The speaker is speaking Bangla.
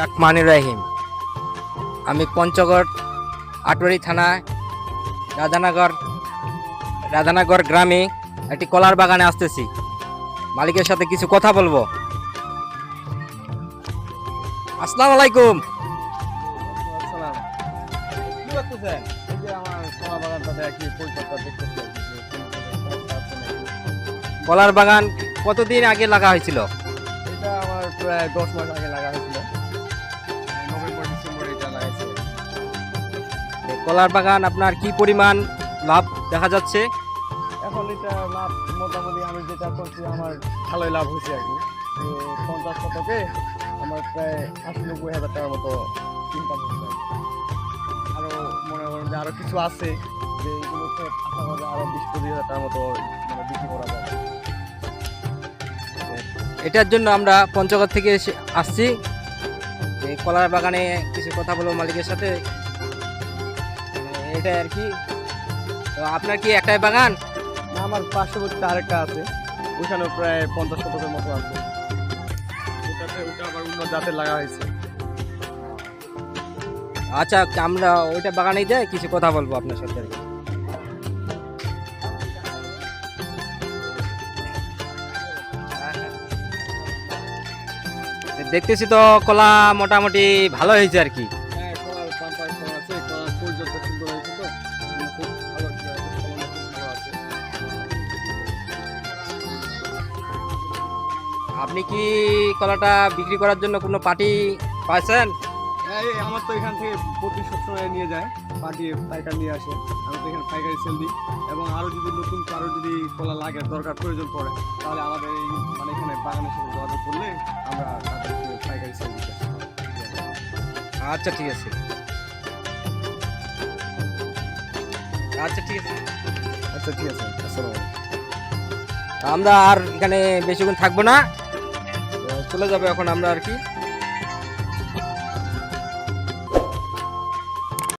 রহমানুর রহিম। আমি পঞ্চগড় আটোয়ারি থানায় রাধানগর রাধানগর গ্রামে একটি কলার বাগানে আসতেছি। মালিকের সাথে কিছু কথা বলবো। আসসালামু আলাইকুম। আসসালাম। কি করতেছেন? এই যে আমার কলা বাগানটাতে একই পরিচর্যা দেখতেছি আর কি, যে কোন সমস্যা আছে নাকি। কলার বাগান কতদিন আগে লাগা হয়েছিল? এটা আমার প্রায় 10 মাস আগে লাগা হয়েছিল। নভেম্বর ডিসেম্বরে এটা লাগাইছে। এই কলার বাগান আপনার কি পরিমাণ লাভ দেখা যাচ্ছে? এখন এটা লাভ মোটামুটি আমি যেটা করছি আমার ভালোই লাভ হয়েছে আর কি। যে 50 শতকে আমার প্রায় 80-90 হাজার টাকার মতো ইনকাম হচ্ছে আর কি। আরো মনে করেন যে আরো কিছু আছে, যে এগুলোতে আশা করি আরো 20-25 হাজার টাকার মতো মানে বিক্রি করা যাবে। এটার জন্য আমরা পঞ্চগড় থেকে আসছি। এই কলার বাগানে কিছু কথা বলবো মালিকের সাথে। এটাই আর কি। তো আপনার কি একটাই বাগান? না, আমার পার্শ্ববর্তী আরেকটা আছে, ওইখানেও প্রায় 50 শতকের মতো আছে। ওটা আবার অন্য জাতের লাগা হয়েছে। আচ্ছা, আমরা ওইটা বাগানেই যাই, কিছু কথা বলবো আপনার সাথে আর কি। দেখতেছি তো কলা মোটামুটি ভালো হয়েছে আর কি। হ্যাঁ, কলার বাম্পার ফলন আছে, কলার পরিচর্যা সুন্দর হয়েছে তো খুব ভালো ফলন খুব ভালো আছে। আপনি কি কলাটা বিক্রি করার জন্য কোনো পার্টি পাইছেন? হ্যাঁ, এই আমার তো এখান থেকে প্রতি সবসময় নিয়ে যায় পার্টি, পাইকার নিয়ে আসে। আমি তো এখানে পাইকারি সেল দিই, এবং আরও যদি নতুন কারো যদি কলা লাগে, দরকার প্রয়োজন পড়ে, তাহলে আমাদের এই মানে এখানে বাগানের সাথে যোগাযোগ করলে আমরা তাদেরকে পাইকারি সেল দিতে আসি। আচ্ছা ঠিক আছে। আচ্ছা ঠিক আছে। আচ্ছা, ঠিক আছে। আসসালামু আলাইকুম। আমরা আর এখানে বেশিক্ষণ থাকবো না, চলে যাবো এখন আমরা আর কি।